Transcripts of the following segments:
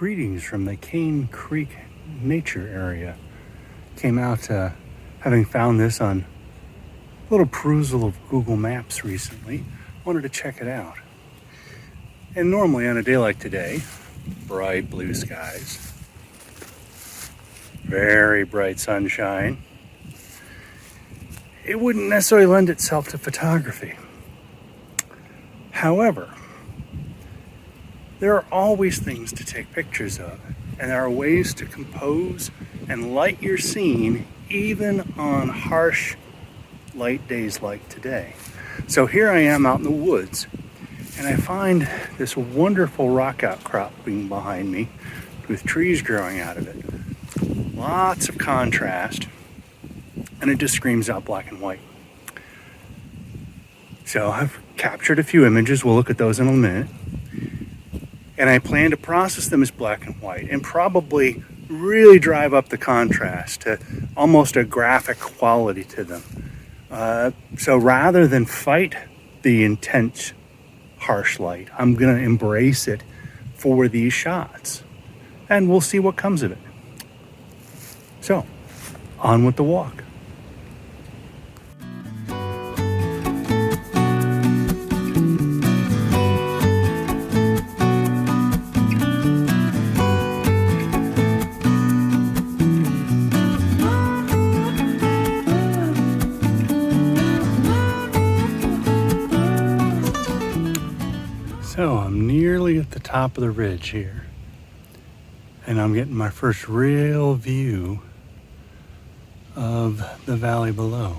Greetings from the Cane Creek Nature Area. Came out having found this on a little perusal of Google Maps recently. Wanted to check it out. And normally on a day like today, bright blue skies, very bright sunshine, it wouldn't necessarily lend itself to photography. However, there are always things to take pictures of, and there are ways to compose and light your scene even on harsh light days like today. So here I am out in the woods, and I find this wonderful rock outcropping behind me with trees growing out of it. Lots of contrast, and it just screams out black and white. So I've captured a few images. We'll look at those in a minute. And I plan to process them as black and white and probably really drive up the contrast to almost a graphic quality to them. So rather than fight the intense harsh light, I'm going to embrace it for these shots. And we'll see what comes of it. So, on with the walk. So I'm nearly at the top of the ridge here, and I'm getting my first real view of the valley below.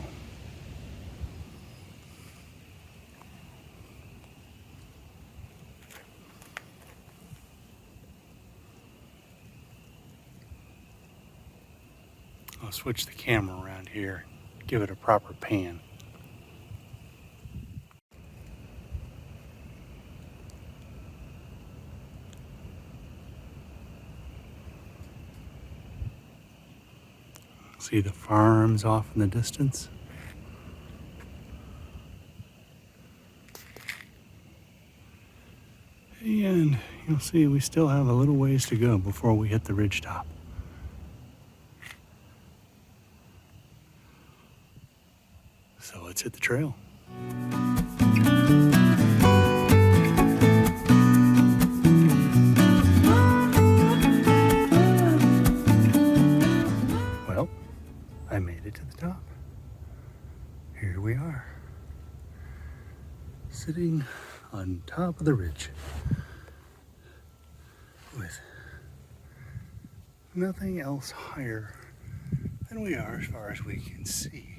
I'll switch the camera around here, give it a proper pan. See the farms off in the distance. And you'll see we still have a little ways to go before we hit the ridge top. So let's hit the trail. I made it to the top. Here we are, sitting on top of the ridge with nothing else higher than we are as far as we can see.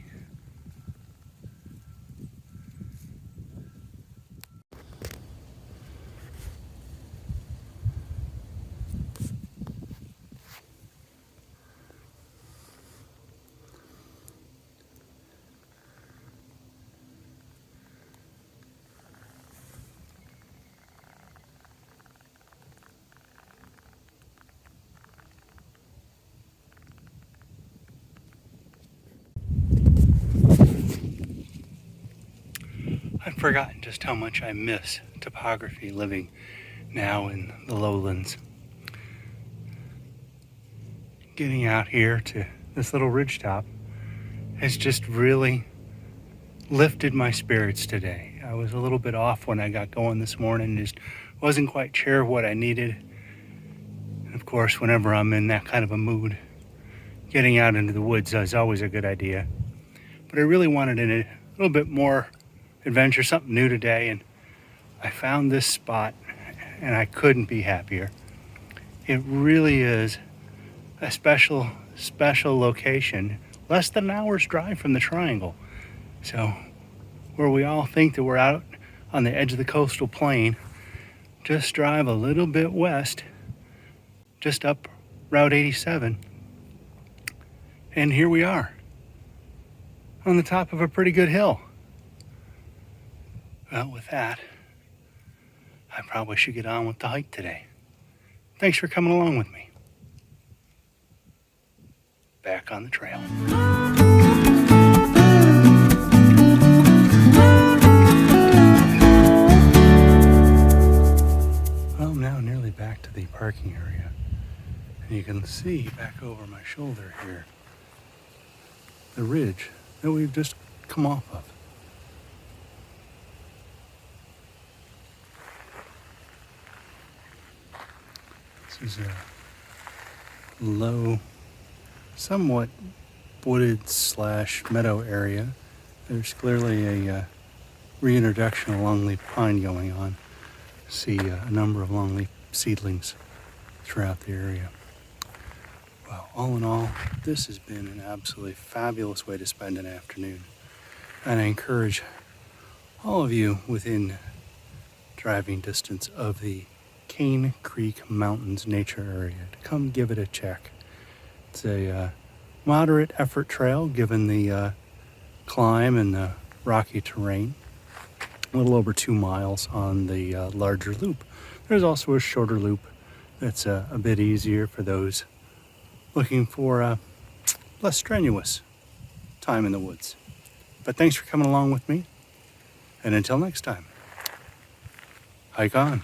I've forgotten just how much I miss topography living now in the lowlands. Getting out here to this little ridgetop has just really lifted my spirits today. I was a little bit off when I got going this morning, just wasn't quite sure what I needed. And of course, whenever I'm in that kind of a mood, getting out into the woods is always a good idea. But I really wanted a little bit more adventure, something new today, and I found this spot and I couldn't be happier. It really is a special location, less than an hour's drive from the Triangle. So where we all think that we're out on the edge of the coastal plain, just drive a little bit west, just up Route 87, and here we are on the top of a pretty good hill. Well, with that, I probably should get on with the hike today. Thanks for coming along with me. Back on the trail. Well, I'm now nearly back to the parking area. can see back over my shoulder here the ridge that we've just come off of. This is a low, somewhat wooded / meadow area. There's clearly a reintroduction of longleaf pine going on. See a number of longleaf seedlings throughout the area. Well, all in all, this has been an absolutely fabulous way to spend an afternoon. And I encourage all of you within driving distance of the Cane Creek Mountains nature area to come give it a check. It's a moderate effort trail given the climb and the rocky terrain. A little over 2 miles on the larger loop. There's also a shorter loop that's a bit easier for those looking for a less strenuous time in the woods. But thanks for coming along with me, and until next time, hike on.